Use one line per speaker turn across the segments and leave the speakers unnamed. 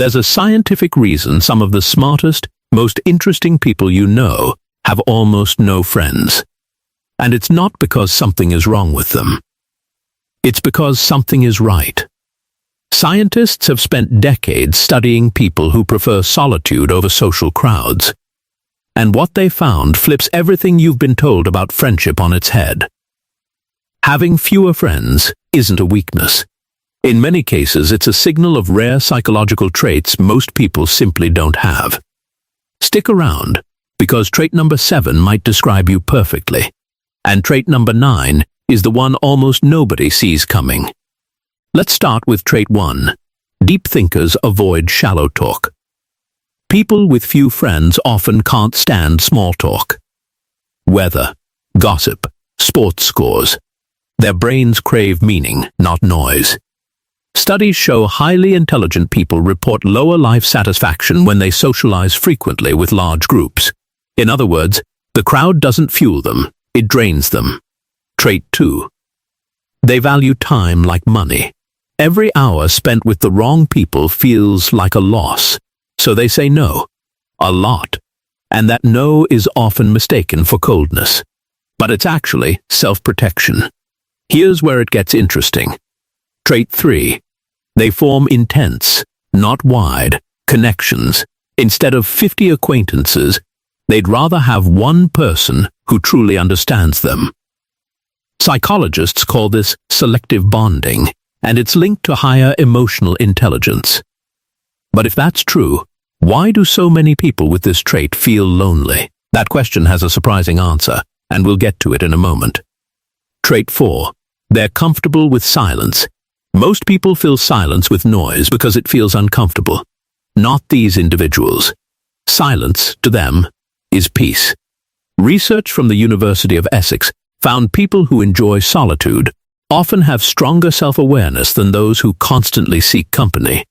There's a scientific reason some of the smartest, most interesting people you know have almost no friends. And it's not because something is wrong with them. It's because something is right. Scientists have spent decades studying people who prefer solitude over social crowds. And what they found flips everything you've been told about friendship on its head. Having fewer friends isn't a weakness. In many cases, it's a signal of rare psychological traits most people simply don't have. Stick around, because trait number 7 might describe you perfectly. And trait number 9 is the one almost nobody sees coming. Let's start with trait 1. Deep thinkers avoid shallow talk. People with few friends often can't stand small talk. Weather, gossip, sports scores. Their brains crave meaning, not noise. Studies show highly intelligent people report lower life satisfaction when they socialize frequently with large groups. In other words, the crowd doesn't fuel them, it drains them. Trait 2. They value time like money. Every hour spent with the wrong people feels like a loss, so they say no, a lot. And that no is often mistaken for coldness. But it's actually self-protection. Here's where it gets interesting. Trait 3. They form intense, not wide, connections. Instead of 50 acquaintances, they'd rather have one person who truly understands them. Psychologists call this selective bonding, and it's linked to higher emotional intelligence. But if that's true, why do so many people with this trait feel lonely? That question has a surprising answer, and we'll get to it in a moment. Trait 4. They're comfortable with silence. Most people fill silence with noise because it feels uncomfortable. Not these individuals. Silence, to them, is peace. Research from the University of Essex found people who enjoy solitude often have stronger self-awareness than those who constantly seek company.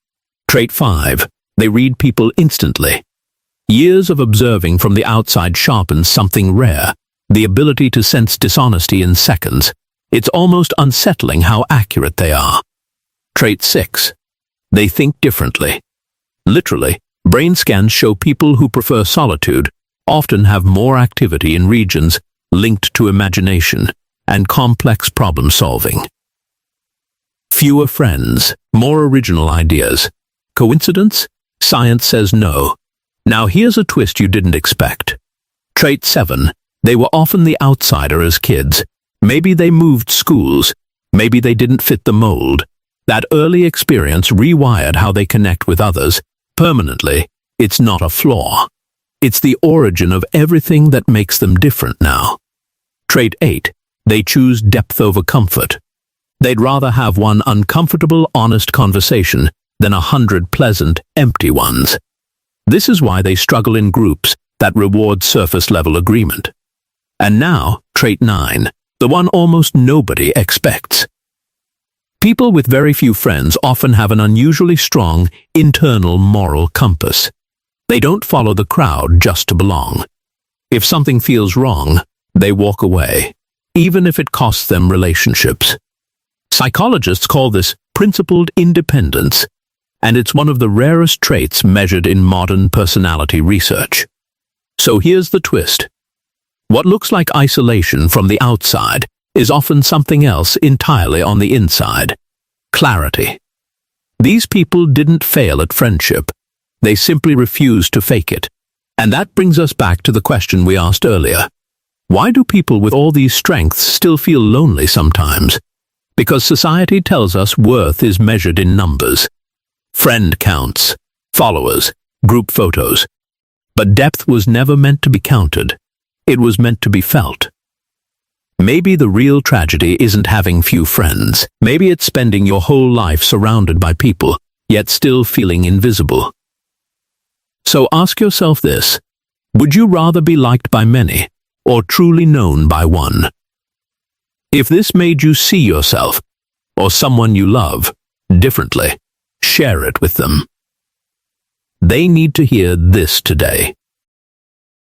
Trait 5. They read people instantly. Years of observing from the outside sharpens something rare, the ability to sense dishonesty in seconds. It's almost unsettling how accurate they are. Trait 6. They think differently. Literally, brain scans show people who prefer solitude often have more activity in regions linked to imagination and complex problem-solving. Fewer friends, more original ideas. Coincidence? Science says no. Now here's a twist you didn't expect. Trait 7. They were often the outsider as kids. Maybe they moved schools. Maybe they didn't fit the mold. That early experience rewired how they connect with others. Permanently, it's not a flaw. It's the origin of everything that makes them different now. Trait 8. They choose depth over comfort. They'd rather have one uncomfortable, honest conversation than 100 pleasant, empty ones. This is why they struggle in groups that reward surface-level agreement. And now, trait 9, the one almost nobody expects. People with very few friends often have an unusually strong internal moral compass. They don't follow the crowd just to belong. If something feels wrong, they walk away, even if it costs them relationships. Psychologists call this principled independence, and it's one of the rarest traits measured in modern personality research. So here's the twist. What looks like isolation from the outside is often something else entirely on the inside. Clarity. These people didn't fail at friendship. They simply refused to fake it. And that brings us back to the question we asked earlier. Why do people with all these strengths still feel lonely sometimes? Because society tells us worth is measured in numbers. Friend counts, followers, group photos. But depth was never meant to be counted. It was meant to be felt. Maybe the real tragedy isn't having few friends. Maybe it's spending your whole life surrounded by people, yet still feeling invisible. So ask yourself this: would you rather be liked by many, or truly known by one? If this made you see yourself, or someone you love, differently, share it with them. They need to hear this today.